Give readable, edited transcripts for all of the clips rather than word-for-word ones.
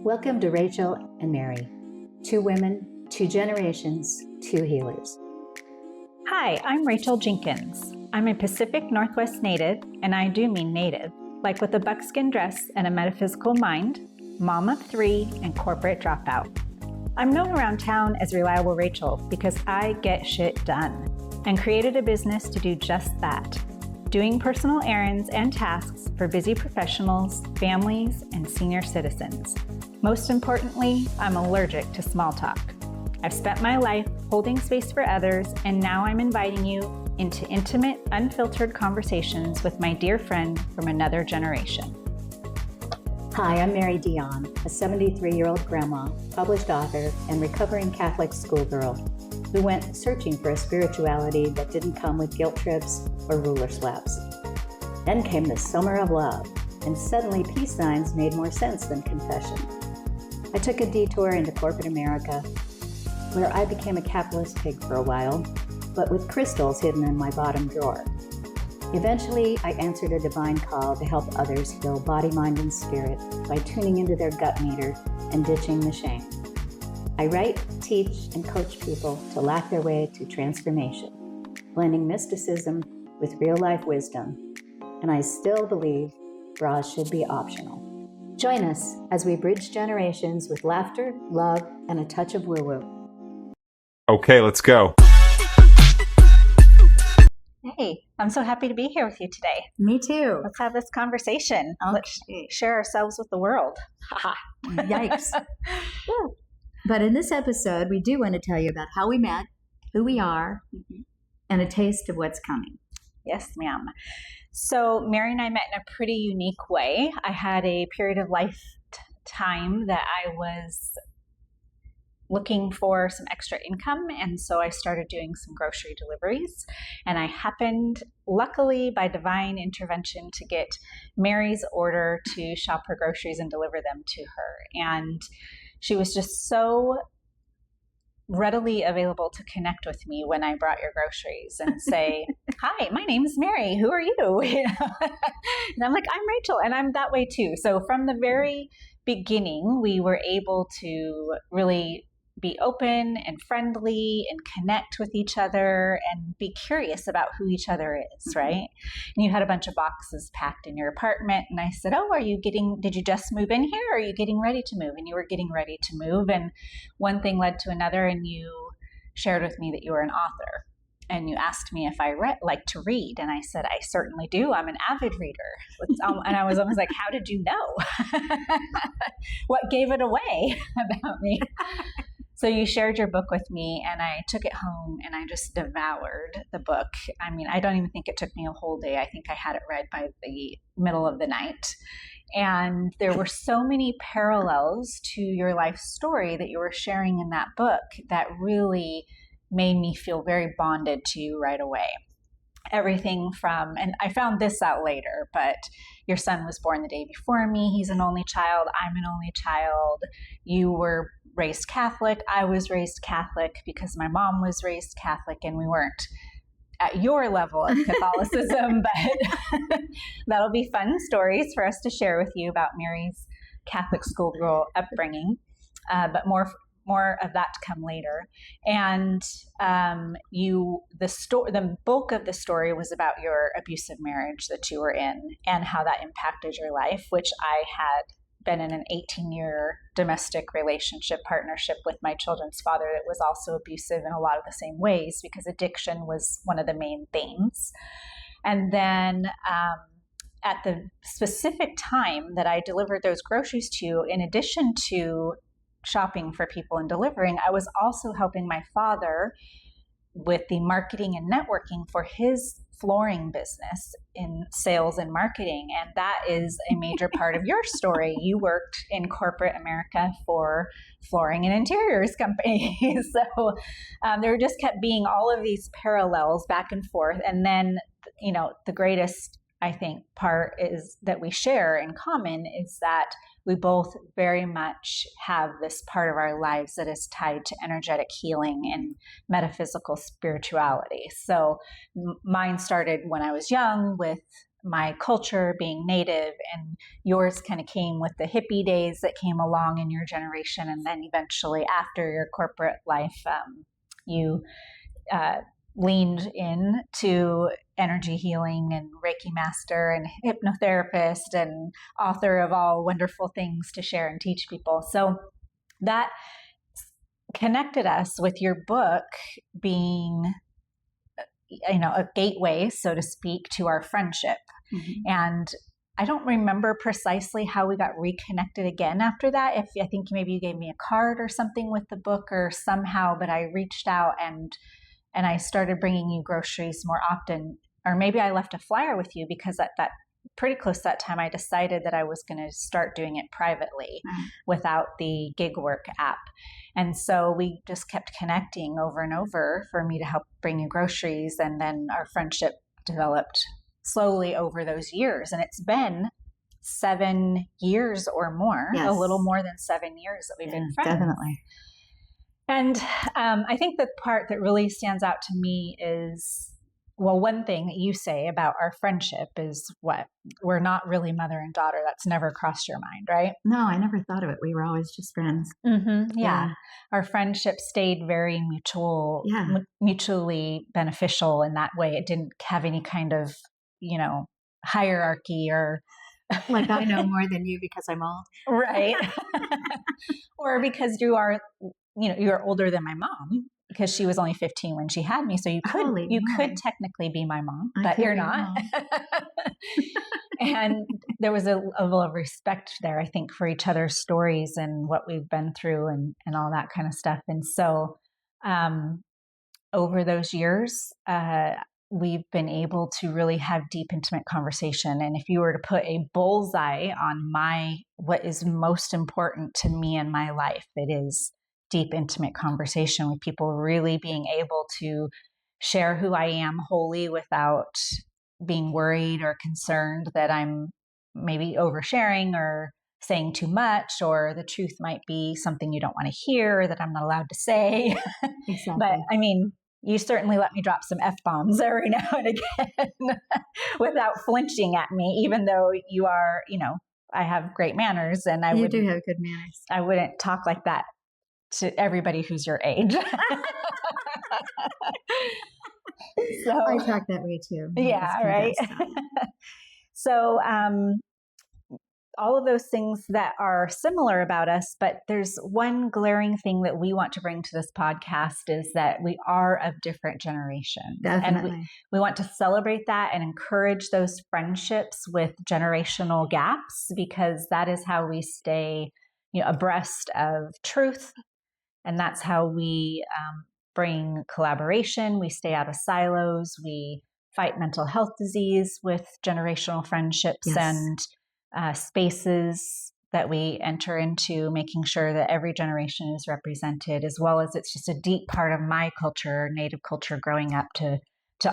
Welcome to Rachel and Mary, two women, two generations, two healers. Hi, I'm Rachel Jenkins. I'm a Pacific Northwest native, and I do mean native, like with a buckskin dress and a metaphysical mind, mom of three, and corporate dropout. I'm known around town as Reliable Rachel because I get shit done and created a business to do just that, doing personal errands and tasks for busy professionals, families, and senior citizens. Most importantly, I'm allergic to small talk. I've spent my life holding space for others, and now I'm inviting you into intimate, unfiltered conversations with my dear friend from another generation. Hi, I'm Mary Dion, a 73-year-old grandma, published author, and recovering Catholic schoolgirl who went searching for a spirituality that didn't come with guilt trips or ruler slaps. Then came the summer of love, and suddenly peace signs made more sense than confession. I took a detour into corporate America, where I became a capitalist pig for a while, but with crystals hidden in my bottom drawer. Eventually, I answered a divine call to help others heal body, mind, and spirit by tuning into their gut meter and ditching the shame. I write, teach, and coach people to laugh their way to transformation, blending mysticism with real-life wisdom, and I still believe bras should be optional. Join us as we bridge generations with laughter, love, and a touch of woo-woo. Okay, let's go. Hey, I'm so happy to be here with you today. Me too. Let's have this conversation. Okay. Let's share ourselves with the world. Yikes. But in this episode, we do want to tell you about how we met, who we are, and a taste of what's coming. Yes, ma'am. So Mary and I met in a pretty unique way. I had a period of lifetime that I was looking for some extra income, and so I started doing some grocery deliveries, and I happened, luckily by divine intervention, to get Mary's order to shop her groceries and deliver them to her. And she was just so readily available to connect with me when I brought your groceries and say, hi, my name is Mary. Who are you? And I'm like, I'm Rachel, and I'm that way too. So from the very beginning, we were able to really be open and friendly and connect with each other and be curious about who each other is, right? And you had a bunch of boxes packed in your apartment, and I said, oh, did you just move in here, or are you getting ready to move? And you were getting ready to move, and one thing led to another, and you shared with me that you were an author, and you asked me if I like to read, and I said, I certainly do. I'm an avid reader. And I was almost like, how did you know? What gave it away about me? So you shared your book with me, and I took it home, and I just devoured the book. I mean, I don't even think it took me a whole day. I think I had it read by the middle of the night. And there were so many parallels to your life story that you were sharing in that book that really made me feel very bonded to you right away. Everything from, and I found this out later, but your son was born the day before me. He's an only child. I'm an only child. You were raised Catholic. I was raised Catholic because my mom was raised Catholic, and we weren't at your level of Catholicism, but that'll be fun stories for us to share with you about Mary's Catholic schoolgirl upbringing, but more of that to come later. And the bulk of the story was about your abusive marriage that you were in and how that impacted your life, which I had been in an 18-year domestic relationship partnership with my children's father that was also abusive in a lot of the same ways, because addiction was one of the main themes. And then at the specific time that I delivered those groceries to you, in addition to shopping for people and delivering, I was also helping my father with the marketing and networking for his flooring business in sales and marketing. And that is a major part of your story. You worked in corporate America for flooring and interiors companies. So there just kept being all of these parallels back and forth. And then, the greatest, I think, part is that we share in common is that we both very much have this part of our lives that is tied to energetic healing and metaphysical spirituality. So mine started when I was young with my culture being native, and yours kind of came with the hippie days that came along in your generation. And then eventually after your corporate life, you leaned in to energy healing and Reiki master and hypnotherapist and author of all wonderful things to share and teach people. So that connected us with your book being, a gateway, so to speak, to our friendship. And I don't remember precisely how we got reconnected again after that. I think maybe you gave me a card or something with the book or somehow, but I reached out and I started bringing you groceries more often. Or maybe I left a flyer with you because at that pretty close to that time, I decided that I was going to start doing it privately without the gig work app. And so we just kept connecting over and over for me to help bring you groceries. And then our friendship developed slowly over those years. And it's been 7 years or more, a little more than 7 years that we've been friends. Definitely. And I think the part that really stands out to me is, well, one thing that you say about our friendship is what? We're not really mother and daughter. That's never crossed your mind, right? No, I never thought of it. We were always just friends. Yeah. Our friendship stayed very mutually beneficial in that way. It didn't have any kind of, hierarchy or like I know more than you because I'm old. Right. Or because you're older than my mom, because she was only 15 when she had me. So you could technically be my mom, but you're not. And there was a level of respect there, I think, for each other's stories and what we've been through and all that kind of stuff. And so over those years, we've been able to really have deep, intimate conversation. And if you were to put a bullseye on what is most important to me in my life, it is deep, intimate conversation with people, really being able to share who I am wholly without being worried or concerned that I'm maybe oversharing or saying too much, or the truth might be something you don't want to hear or that I'm not allowed to say. Exactly. But I mean, you certainly let me drop some F-bombs every now and again without flinching at me, even though you are, I have great manners and you do have good manners. I wouldn't talk like that to everybody who's your age. So, I talk that way too. Yeah, right. So all of those things that are similar about us, but there's one glaring thing that we want to bring to this podcast is that we are of different generations. Definitely. And we want to celebrate that and encourage those friendships with generational gaps, because that is how we stay abreast of truth. And that's how we bring collaboration. We stay out of silos. We fight mental health disease with generational friendships and spaces that we enter into, making sure that every generation is represented, as well as it's just a deep part of my culture, Native culture, growing up to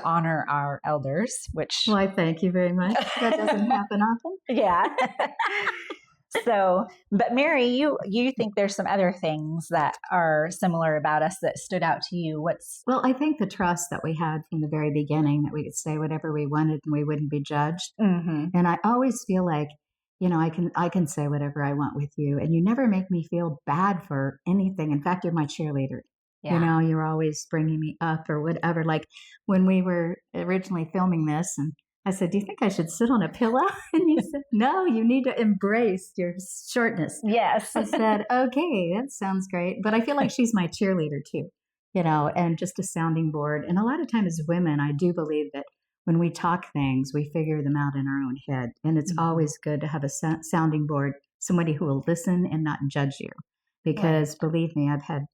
honor our elders, which... Well, I thank you very much. That doesn't happen often. Yeah. So, but Mary, you think there's some other things that are similar about us that stood out to you. Well, I think the trust that we had from the very beginning, that we could say whatever we wanted and we wouldn't be judged. And I always feel like, I can say whatever I want with you, and you never make me feel bad for anything. In fact, you're my cheerleader. Yeah. You're always bringing me up or whatever. Like when we were originally filming this, and I said, do you think I should sit on a pillow? And you said, no, you need to embrace your shortness. Yes. I said, okay, that sounds great. But I feel like she's my cheerleader too, and just a sounding board. And a lot of times as women, I do believe that when we talk things, we figure them out in our own head. And it's always good to have a sounding board, somebody who will listen and not judge you. Because believe me, I've had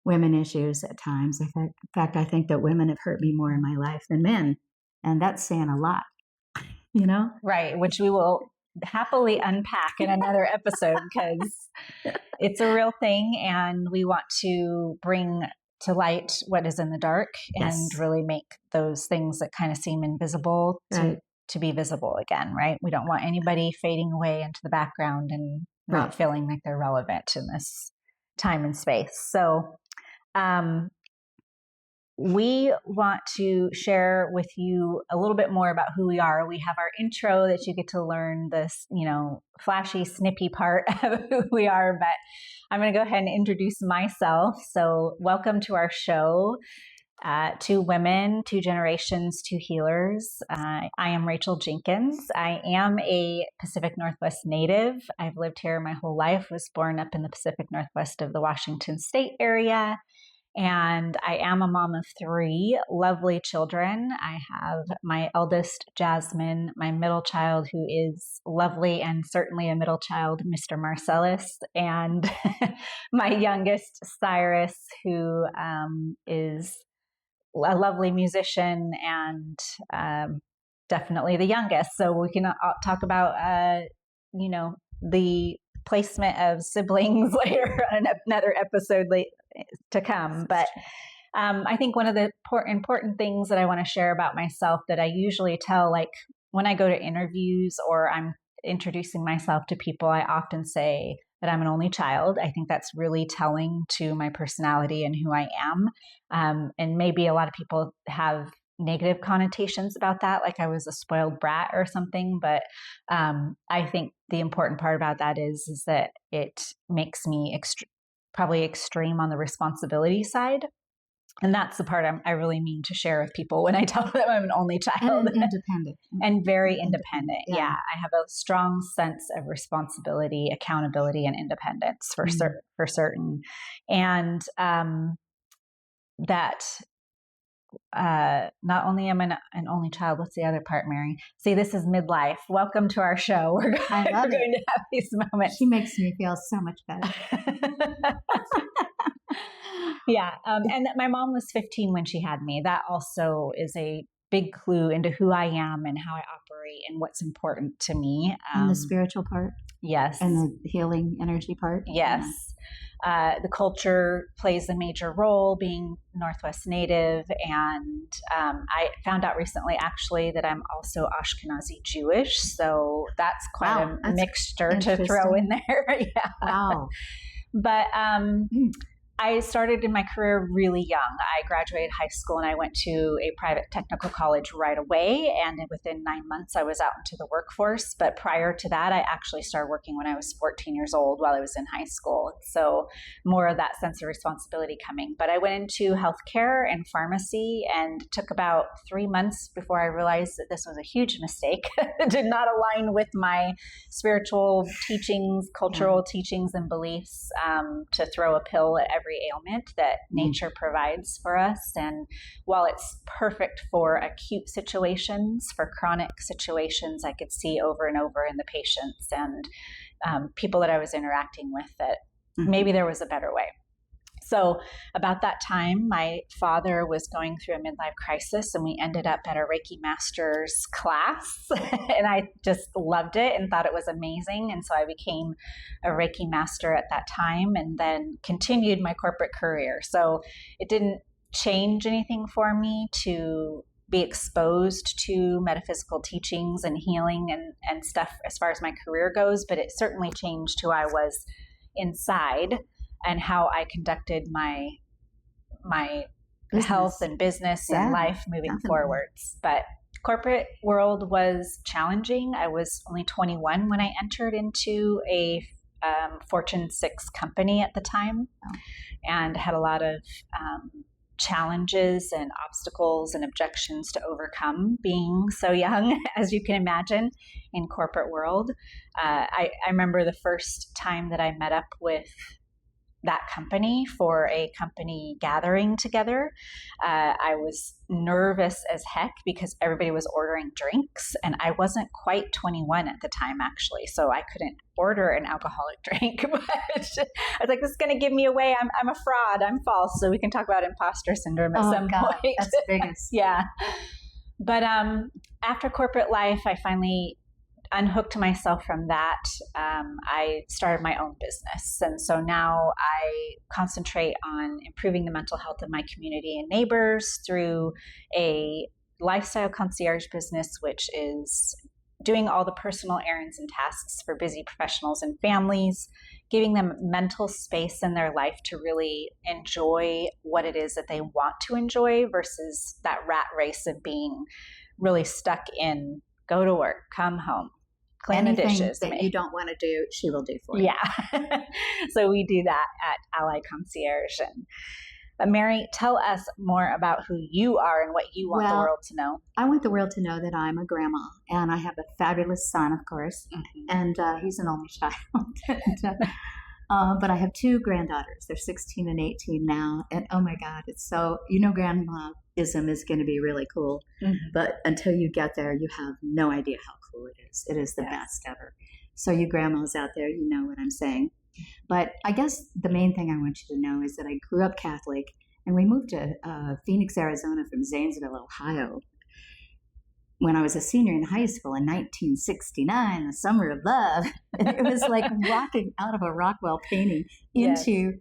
women issues at times. In fact, I think that women have hurt me more in my life than men. And that's saying a lot, Right, which we will happily unpack in another episode, because it's a real thing, and we want to bring to light what is in the dark and really make those things that kind of seem invisible to be visible again, right? We don't want anybody fading away into the background and not feeling like they're relevant in this time and space. So we want to share with you a little bit more about who we are. We have our intro that you get to learn this, flashy, snippy part of who we are, but I'm going to go ahead and introduce myself. So welcome to our show. Two women, two generations, two healers. I am Rachel Jenkins. I am a Pacific Northwest native. I've lived here my whole life, was born up in the Pacific Northwest of the Washington State area. And I am a mom of three lovely children. I have my eldest, Jasmine, my middle child, who is lovely and certainly a middle child, Mr. Marcellus, and my youngest, Cyrus, who is a lovely musician and definitely the youngest. So we can talk about, the placement of siblings later on another episode to come. But I think one of the important things that I want to share about myself that I usually tell, like when I go to interviews or I'm introducing myself to people, I often say that I'm an only child. I think that's really telling to my personality and who I am. And maybe a lot of people have negative connotations about that, like I was a spoiled brat or something. But I think the important part about that is that it makes me probably extreme on the responsibility side. And that's the part I really mean to share with people when I tell them I'm an only child. And independent. And very independent. Yeah. I have a strong sense of responsibility, accountability, and independence for certain. And that not only am I an only child, what's the other part, Mary? See, this is midlife. Welcome to our show. We're going to have these moments. She makes me feel so much better. Yeah. And my mom was 15 when she had me. That also is a big clue into who I am and how I operate and what's important to me. And the spiritual part. Yes. And the healing energy part. Yes. The culture plays a major role, being Northwest native. And I found out recently, actually, that I'm also Ashkenazi Jewish. So that's quite a mixture to throw in there. Yeah. Wow. But I started in my career really young. I graduated high school and I went to a private technical college right away. And within 9 months, I was out into the workforce. But prior to that, I actually started working when I was 14 years old while I was in high school. So more of that sense of responsibility coming. But I went into healthcare and pharmacy and took about 3 months before I realized that this was a huge mistake. It did not align with my spiritual teachings, cultural teachings, and beliefs to throw a pill at every ailment that nature provides for us. And while it's perfect for acute situations, for chronic situations, I could see over and over in the patients and people that I was interacting with that maybe there was a better way. So about that time, my father was going through a midlife crisis and we ended up at a Reiki master's class and I just loved it and thought it was amazing. And so I became a Reiki master at that time and then continued my corporate career. So it didn't change anything for me to be exposed to metaphysical teachings and healing and stuff as far as my career goes, but it certainly changed who I was inside and how I conducted my health and business and life moving forwards. But corporate world was challenging. I was only 21 when I entered into a Fortune 6 company at the time and had a lot of challenges and obstacles and objections to overcome being so young, as you can imagine, in corporate world. I remember the first time that I met up with that company for a company gathering together. I was nervous as heck because everybody was ordering drinks and I wasn't quite 21 at the time, actually. So I couldn't order an alcoholic drink, but I was like, this is going to give me away. I'm a fraud. I'm false. So we can talk about imposter syndrome at some point. That's the biggest. Yeah. But after corporate life, I finally unhooked myself from that. I started my own business. And so now I concentrate on improving the mental health of my community and neighbors through a lifestyle concierge business, which is doing all the personal errands and tasks for busy professionals and families, giving them mental space in their life to really enjoy what it is that they want to enjoy versus that rat race of being really stuck in go to work, come home, clean the dishes. Anything that you don't want to do, she will do for you. Yeah. So we do that at Ally Concierge. But Mary, tell us more about who you are and what you want the world to know. I want the world to know that I'm a grandma, and I have a fabulous son, of course, and he's an only child. But I have two granddaughters. They're 16 and 18 now, and oh my God, it's so, grandmaism is going to be really cool. But until you get there, you have no idea how cool it is. It is the best ever. So you grandmas out there, you know what I'm saying. But I guess the main thing I want you to know is that I grew up Catholic, and we moved to Phoenix, Arizona from Zanesville, Ohio, when I was a senior in high school in 1969, the summer of love. It was like walking out of a Rockwell painting into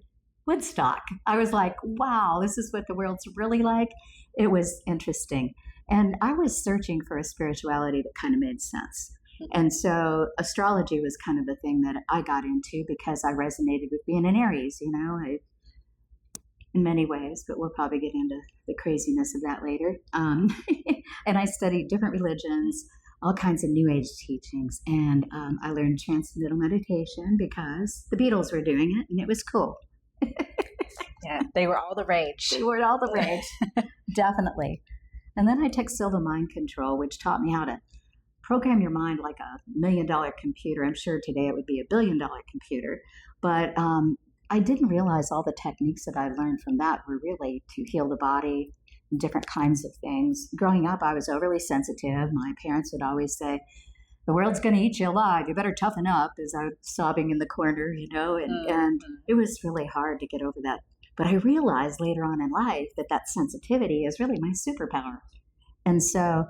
Woodstock. I was like, wow, this is what the world's really like. It was interesting. And I was searching for a spirituality that kind of made sense. And so astrology was kind of the thing that I got into because I resonated with being an Aries, in many ways, but we'll probably get into the craziness of that later. And I studied different religions, all kinds of New Age teachings. And I learned transcendental meditation because the Beatles were doing it and it was cool. Yeah, they were all the rage. They were all the rage, definitely. And then I took Silva Mind Control, which taught me how to program your mind like $1 million computer. I'm sure today it would be $1 billion computer. But I didn't realize all the techniques that I learned from that were really to heal the body, different kinds of things. Growing up, I was overly sensitive. My parents would always say, the world's going to eat you alive. You better toughen up, as I was sobbing in the corner, and it was really hard to get over that. But I realized later on in life that sensitivity is really my superpower. And so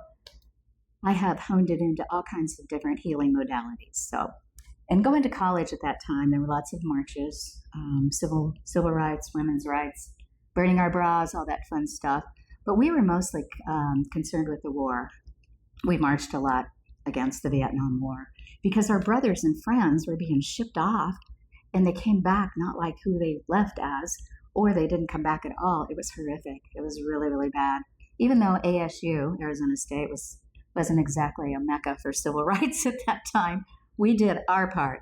I have honed it into all kinds of different healing modalities. And going to college at that time, there were lots of marches, civil rights, women's rights, burning our bras, all that fun stuff. But we were mostly concerned with the war. We marched a lot against the Vietnam War because our brothers and friends were being shipped off, and they came back not like who they left as, or they didn't come back at all. It was horrific. It was really, really bad. Even though ASU, Arizona State, wasn't exactly a mecca for civil rights at that time, we did our part.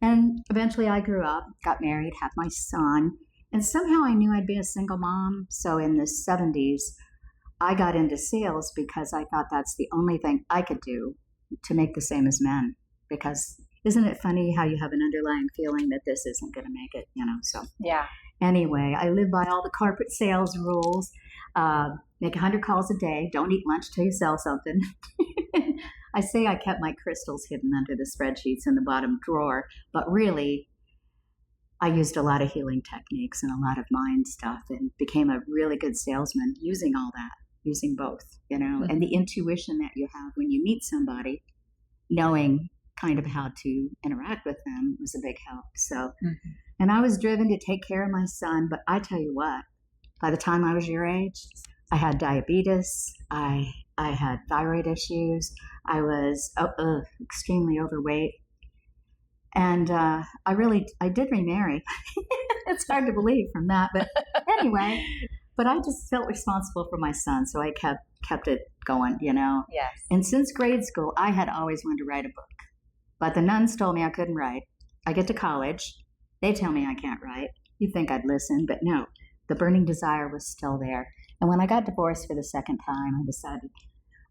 And eventually I grew up, got married, had my son, and somehow I knew I'd be a single mom. So in the 70s, I got into sales because I thought that's the only thing I could do to make the same as men. Because isn't it funny how you have an underlying feeling that this isn't going to make it, So yeah. Anyway, I live by all the corporate sales rules. Make 100 calls a day. Don't eat lunch till you sell something. I say I kept my crystals hidden under the spreadsheets in the bottom drawer, but really, I used a lot of healing techniques and a lot of mind stuff and became a really good salesman using all that, using both, and the intuition that you have when you meet somebody, knowing kind of how to interact with them was a big help. And I was driven to take care of my son, but I tell you what, by the time I was your age, I had diabetes, I had thyroid issues, I was extremely overweight, and I did remarry. It's hard to believe from that, but anyway, but I just felt responsible for my son, so I kept it going, Yes. And since grade school, I had always wanted to write a book, but the nuns told me I couldn't write. I get to college, they tell me I can't write. You'd think I'd listen, but no, the burning desire was still there. And when I got divorced for the second time, I decided,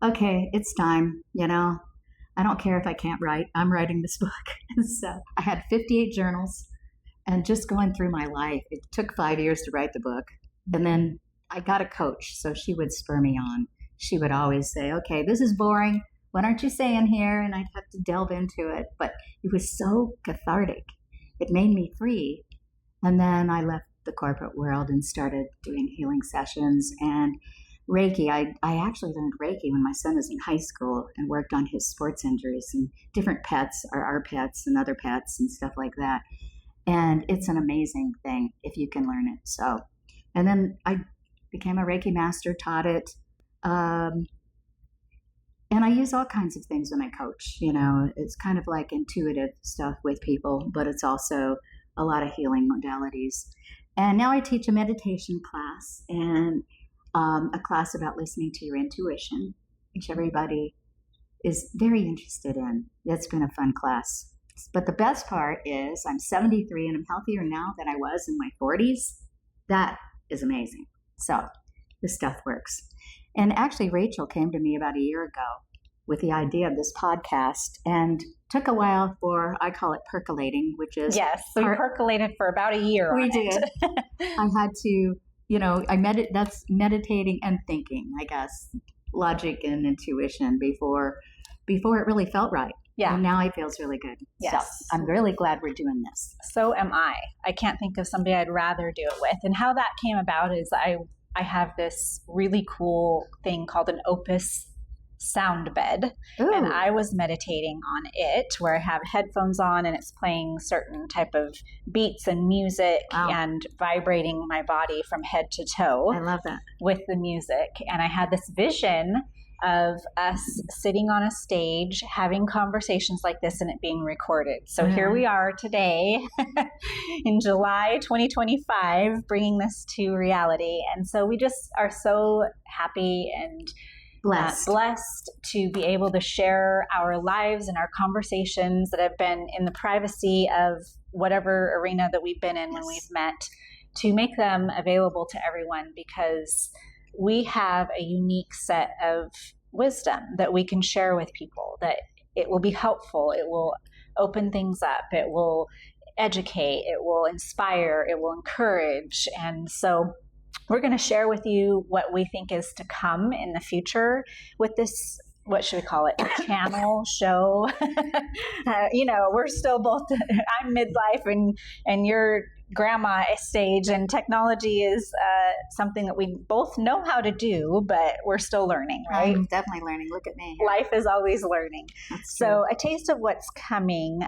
okay, it's time, I don't care if I can't write. I'm writing this book. And so I had 58 journals, and just going through my life, it took 5 years to write the book. And then I got a coach, so she would spur me on. She would always say, okay, this is boring. What aren't you saying here? And I'd have to delve into it. But it was so cathartic. It made me free. And then I left the corporate world and started doing healing sessions and Reiki. I actually learned Reiki when my son was in high school and worked on his sports injuries and different pets, or our pets and other pets and stuff like that. And it's an amazing thing if you can learn it. And then I became a Reiki master, taught it. And I use all kinds of things when I coach. It's kind of like intuitive stuff with people, but it's also a lot of healing modalities. And now I teach a meditation class and a class about listening to your intuition, which everybody is very interested in. It's been a fun class. But the best part is I'm 73 and I'm healthier now than I was in my 40s. That is amazing. So this stuff works. And actually, Rachel came to me about a year ago with the idea of this podcast and took a while for, I call it percolating, which is... Yes, we percolated for about a year. We did. I had to, that's meditating and thinking, I guess, logic and intuition before it really felt right. Yeah. And now it feels really good. Yes. So I'm really glad we're doing this. So am I. I can't think of somebody I'd rather do it with. And how that came about is I have this really cool thing called an Opus sound bed. Ooh. And I was meditating on it where I have headphones on and it's playing certain type of beats and music. Wow. And vibrating my body from head to toe. I love that. With the music. And I had this vision of us sitting on a stage having conversations like this and it being recorded. So Here we are today in July 2025 bringing this to reality. And so we just are so happy and blessed to be able to share our lives and our conversations that have been in the privacy of whatever arena that we've been in when we've met, to make them available to everyone, because we have a unique set of wisdom that we can share with people, that it will be helpful, it will open things up, it will educate, it will inspire, it will encourage. And so we're going to share with you what we think is to come in the future with this, what should we call it, a channel show. We're still both, I'm midlife and you're grandma stage, and technology is something that we both know how to do, but we're still learning, right? I'm definitely learning. Look at me. Life is always learning. That's so true. A taste of what's coming.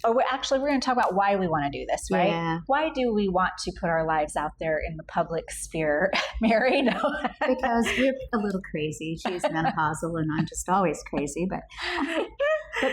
We're going to talk about why we want to do this, right? Yeah. Why do we want to put our lives out there in the public sphere, Mary? No. Because we're a little crazy. She's menopausal and I'm just always crazy. But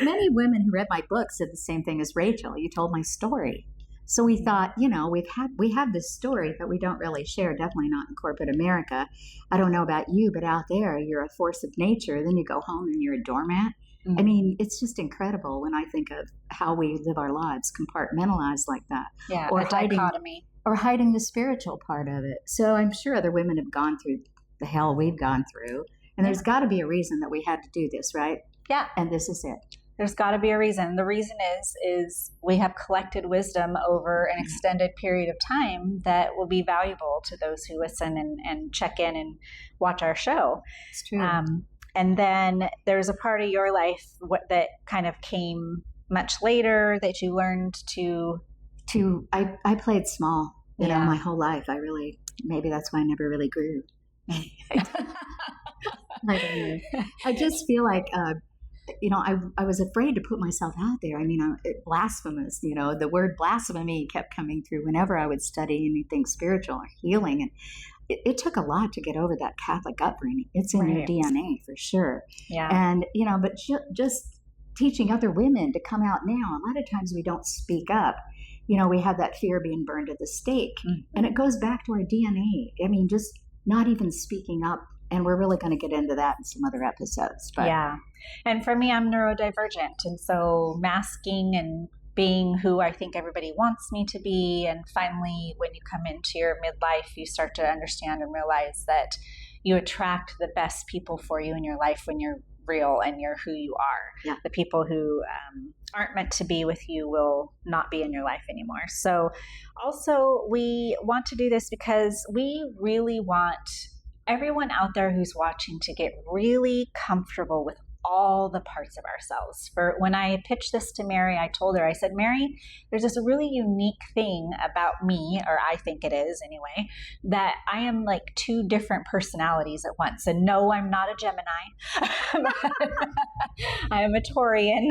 many women who read my book said the same thing as Rachel. You told my story. So we thought, we have this story, but we don't really share, definitely not in corporate America. I don't know about you, but out there, you're a force of nature. Then you go home and you're a doormat. Mm-hmm. I mean, it's just incredible when I think of how we live our lives, compartmentalized like that. Yeah, or a dichotomy. Or hiding the spiritual part of it. So I'm sure other women have gone through the hell we've gone through. And there's got to be a reason that we had to do this, right? Yeah. And this is it. There's got to be a reason. The reason is we have collected wisdom over an extended period of time that will be valuable to those who listen and check in and watch our show. It's true. And then there's a part of your life that kind of came much later that you learned to... I played small, my whole life. Maybe that's why I never really grew. I don't know. I just feel like... I was afraid to put myself out there. I mean, blasphemous, the word blasphemy kept coming through whenever I would study anything spiritual or healing. And it took a lot to get over that Catholic upbringing. It's in your DNA for sure. Yeah. And, but just teaching other women to come out now, a lot of times we don't speak up. We have that fear of being burned at the stake. Mm-hmm. And it goes back to our DNA. I mean, just not even speaking up. And we're really going to get into that in some other episodes. But. Yeah. And for me, I'm neurodivergent. And so masking and being who I think everybody wants me to be. And finally, when you come into your midlife, you start to understand and realize that you attract the best people for you in your life when you're real and you're who you are. Yeah. The people who aren't meant to be with you will not be in your life anymore. So also, we want to do this because we really want everyone out there who's watching to get really comfortable with all the parts of ourselves. For when I pitched this to Mary, I told her, I said, Mary, there's this really unique thing about me, or I think it is anyway, that I am like two different personalities at once. And no, I'm not a Gemini. I am a Taurian.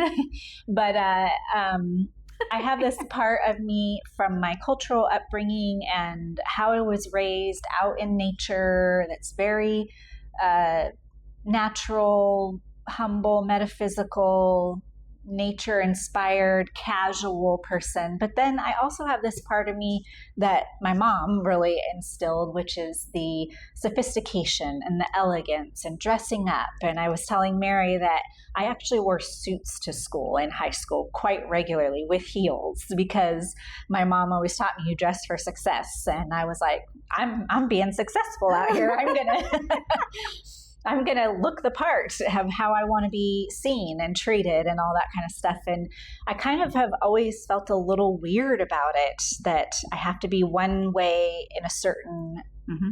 But I have this part of me from my cultural upbringing and how I was raised out in nature that's very natural, humble, metaphysical, nature-inspired, casual person. But then I also have this part of me that my mom really instilled, which is the sophistication and the elegance and dressing up. And I was telling Mary that I actually wore suits to school in high school quite regularly with heels, because my mom always taught me you dress for success. And I was like, I'm being successful out here. I'm going to look the part of how I want to be seen and treated and all that kind of stuff. And I kind of have always felt a little weird about it, that I have to be one way in a certain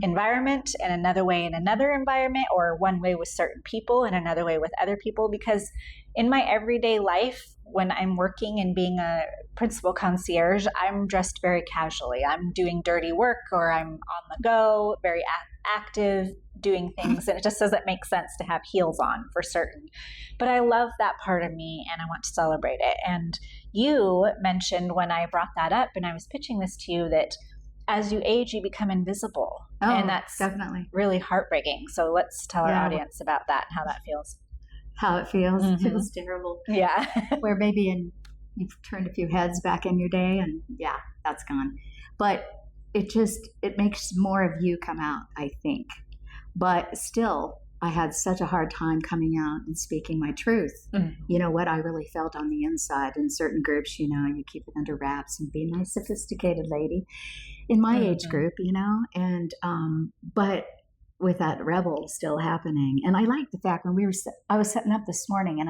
environment and another way in another environment, or one way with certain people and another way with other people. Because in my everyday life, when I'm working and being a principal concierge, I'm dressed very casually. I'm doing dirty work, or I'm on the go, very active, doing things, and it just doesn't make sense to have heels on for certain. But I love that part of me, and I want to celebrate it. And you mentioned when I brought that up and I was pitching this to you, that as you age, you become invisible. Oh, and that's definitely really heartbreaking. So let's tell our audience about that and how that feels. How it feels. It feels terrible. Yeah. Where maybe you've turned a few heads back in your day, and that's gone. But it makes more of you come out, I think. But still, I had such a hard time coming out and speaking my truth. What I really felt on the inside. In certain groups, you keep it under wraps and be a nice, sophisticated lady in my age group, and but with that rebel still happening. And I like the fact when I was setting up this morning, and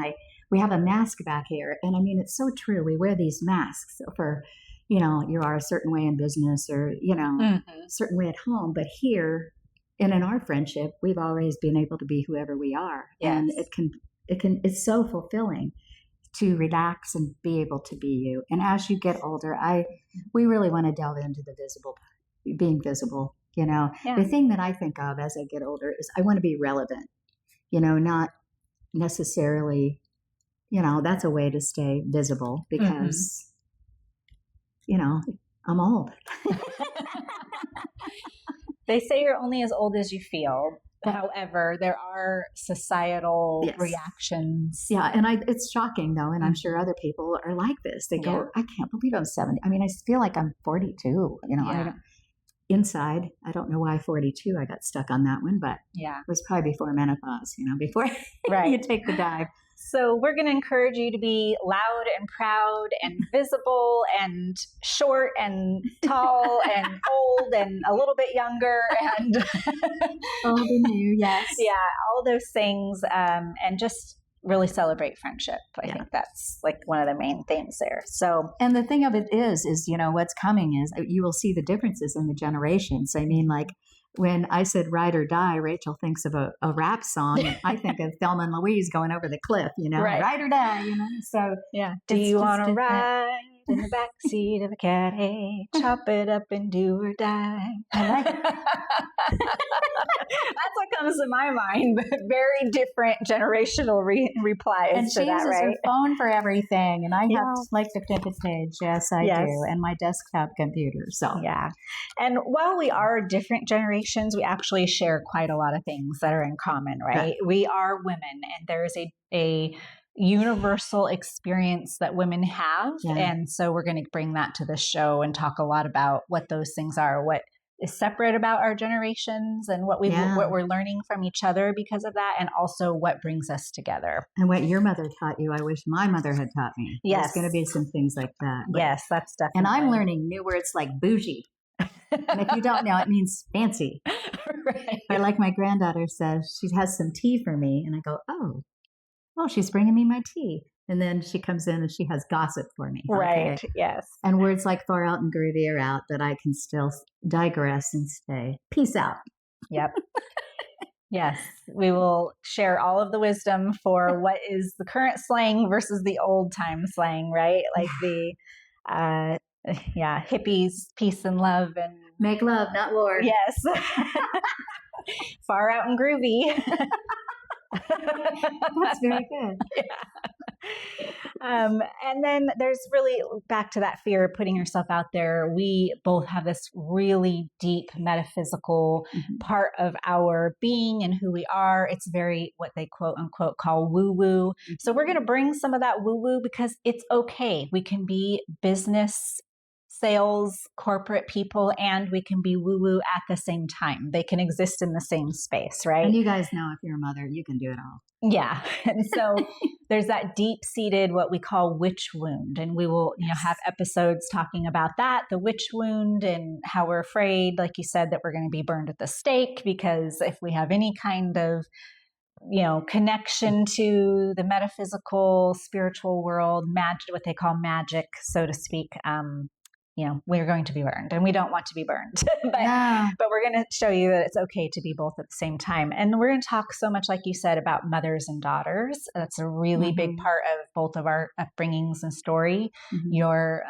we have a mask back here, and I mean, it's so true. We wear these masks for, you are a certain way in business, or a certain way at home, but here. And in our friendship, we've always been able to be whoever we are. Yes. And it's so fulfilling to relax and be able to be you. And as you get older, we really want to delve into the being visible. The thing that I think of as I get older is I want to be relevant, not necessarily, that's a way to stay visible, because, I'm old. They say you're only as old as you feel. However, there are societal reactions. Yeah, and it's shocking, though, and I'm sure other people are like this. They go, I can't believe I'm 70. I mean, I feel like I'm 42, inside. I don't know why 42. I got stuck on that one, but it was probably before menopause, before you take the dive. So we're going to encourage you to be loud and proud and visible and short and tall and old and a little bit younger and old and new, yes. Yeah, all those things, and just really celebrate friendship. I think that's like one of the main themes there. So, and the thing of it is what's coming is you will see the differences in the generations. I mean, like, when I said ride or die, Rachel thinks of a rap song. And I think of Thelma and Louise going over the cliff, ride or die, So do you want to ride in the back seat of a caddy, chop it up and do or die? That's what comes to my mind. But very different generational replies and to that, right? And she uses her phone for everything, and I have like the pivot page. Yes, I do, and my desktop computer. So and while we are different generations, we actually share quite a lot of things that are in common, right? We are women, and there is a universal experience that women have, and so we're going to bring that to the show and talk a lot about what those things are, what is separate about our generations, and what we're learning from each other because of that, and also what brings us together. And what your mother taught you, I wish my mother had taught me. Yes, there's going to be some things like that. Yes, that's definitely. And I'm learning new words like bougie. And if you don't know, it means fancy. Right. Or like my granddaughter says, she has some tea for me, and I go, oh, she's bringing me my tea. And then she comes in and she has gossip for me. Right, okay? Yes. And words like far out and groovy are out that I can still digress and say, peace out. Yep. Yes. We will share all of the wisdom for what is the current slang versus the old time slang, right? Like the, hippies, peace and love, and make love, not war. Yes. Far out and groovy. That's very good. Yeah. And then there's really, back to that fear of putting yourself out there, we both have this really deep metaphysical part of our being and who we are. It's very what they quote unquote call woo-woo. So we're going to bring some of that woo-woo because it's okay. We can be business, sales, corporate people, and we can be woo-woo at the same time. They can exist in the same space, right? And you guys know if you're a mother, you can do it all. Yeah. And so there's that deep-seated, what we call witch wound. And we will, have episodes talking about that, the witch wound, and how we're afraid, like you said, that we're going to be burned at the stake, because if we have any kind of connection to the metaphysical, spiritual world, magic, what they call magic, so to speak, we're going to be burned, and we don't want to be burned. But we're going to show you that it's okay to be both at the same time. And we're going to talk so much, like you said, about mothers and daughters. That's a really big part of both of our upbringings and story. Your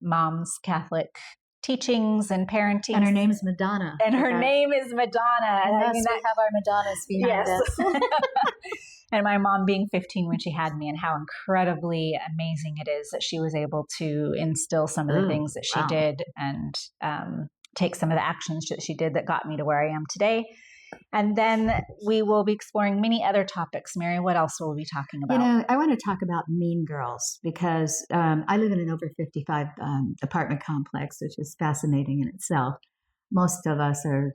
mom's Catholic teachings and parenting. And her name is Madonna. And her name is Madonna. And we have our Madonnas behind us. And my mom being 15 when she had me, and how incredibly amazing it is that she was able to instill some of the things that she did, and take some of the actions that she did that got me to where I am today. And then we will be exploring many other topics. Mary, what else will we be talking about? I want to talk about mean girls, because I live in an over 55 apartment complex, which is fascinating in itself. Most of us are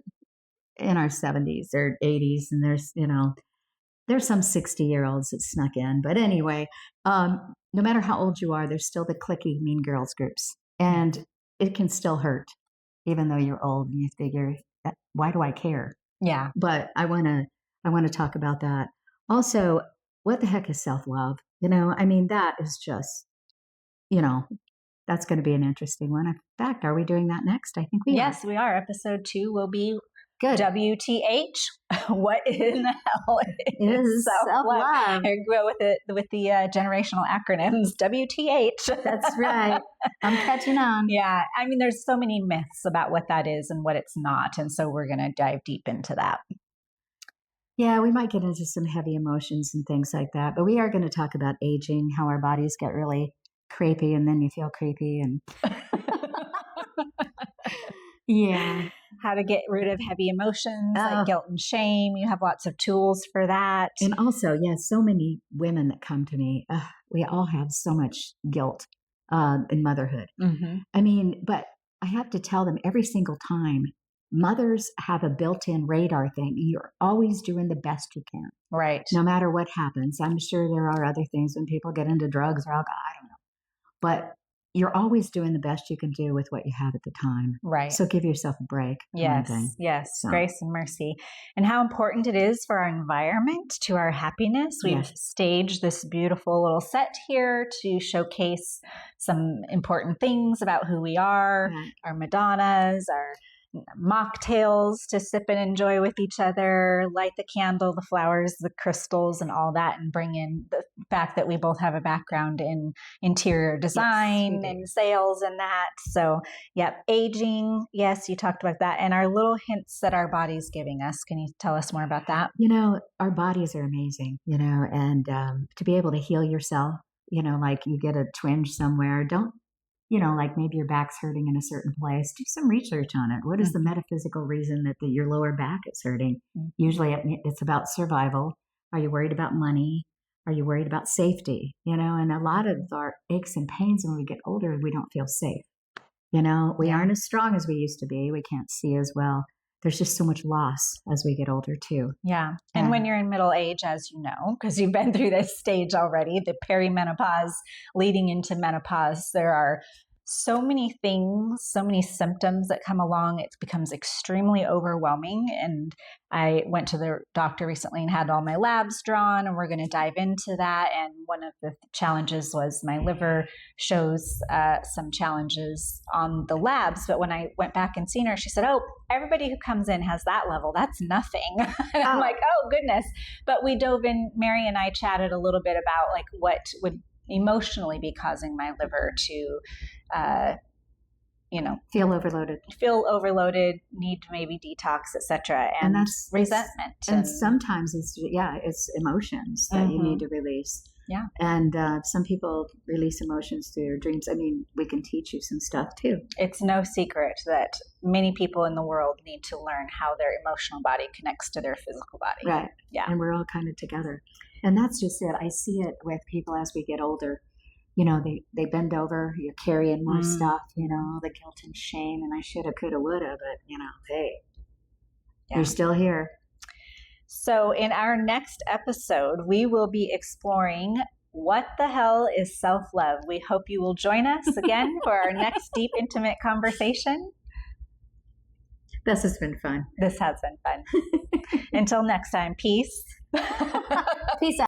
in our 70s or 80s, and there's some 60-year-olds that snuck in. But anyway, no matter how old you are, there's still the cliquey mean girls groups. And it can still hurt, even though you're old and you figure, why do I care? Yeah. But I want to talk about that. Also, what the heck is self-love? That is just, that's going to be an interesting one. In fact, are we doing that next? I think we are. Yes, we are. Episode 2 will be good. WTH. What in the hell is self-love? Here we go with the generational acronyms. WTH. That's right. I'm catching on. Yeah. There's so many myths about what that is and what it's not. And so we're going to dive deep into that. Yeah, we might get into some heavy emotions and things like that. But we are going to talk about aging, how our bodies get really creepy, and then you feel creepy. And yeah. How to get rid of heavy emotions like guilt and shame. You have lots of tools for that. And also, so many women that come to me, we all have so much guilt in motherhood. But I have to tell them every single time, mothers have a built-in radar thing. You're always doing the best you can. Right. No matter what happens. I'm sure there are other things when people get into drugs or alcohol, I don't know. But you're always doing the best you can do with what you have at the time. Right. So give yourself a break. Yes. So. Grace and mercy. And how important it is for our environment, to our happiness. We've staged this beautiful little set here to showcase some important things about who we are, our Madonnas, our mocktails to sip and enjoy with each other, light the candle, the flowers, the crystals, and all that, and bring in the fact that we both have a background in interior design and sales and that. So, aging. Yes, you talked about that. And our little hints that our body's giving us. Can you tell us more about that? Our bodies are amazing, and to be able to heal yourself, like you get a twinge somewhere, don't, like maybe your back's hurting in a certain place, do some research on it. What is the metaphysical reason that your lower back is hurting? Usually it's about survival. Are you worried about money? Are you worried about safety? And a lot of our aches and pains when we get older, we don't feel safe. We aren't as strong as we used to be. We can't see as well. There's just so much loss as we get older too. Yeah. And when you're in middle age, as you know, because you've been through this stage already, the perimenopause leading into menopause, there are so many things, so many symptoms that come along. It becomes extremely overwhelming. And I went to the doctor recently and had all my labs drawn, and we're going to dive into that. And one of the challenges was my liver shows some challenges on the labs. But when I went back and seen her, she said, everybody who comes in has that level. That's nothing. And I'm like, oh, goodness. But we dove in, Mary and I chatted a little bit about like what would emotionally be causing my liver to feel overloaded, need to maybe detox, etc. And that's resentment. And sometimes it's emotions that you need to release. Yeah. And some people release emotions through their dreams. I mean, we can teach you some stuff too. It's no secret that many people in the world need to learn how their emotional body connects to their physical body. Right. Yeah. And we're all kind of together. And that's just it. I see it with people as we get older. You know, they bend over, you're carrying more stuff, you know, all the guilt and shame, and I shoulda, coulda, woulda, but, you know, hey, you're still here. So in our next episode, we will be exploring what the hell is self-love. We hope you will join us again for our next deep, intimate conversation. This has been fun. This has been fun. Until next time, peace. Peace out.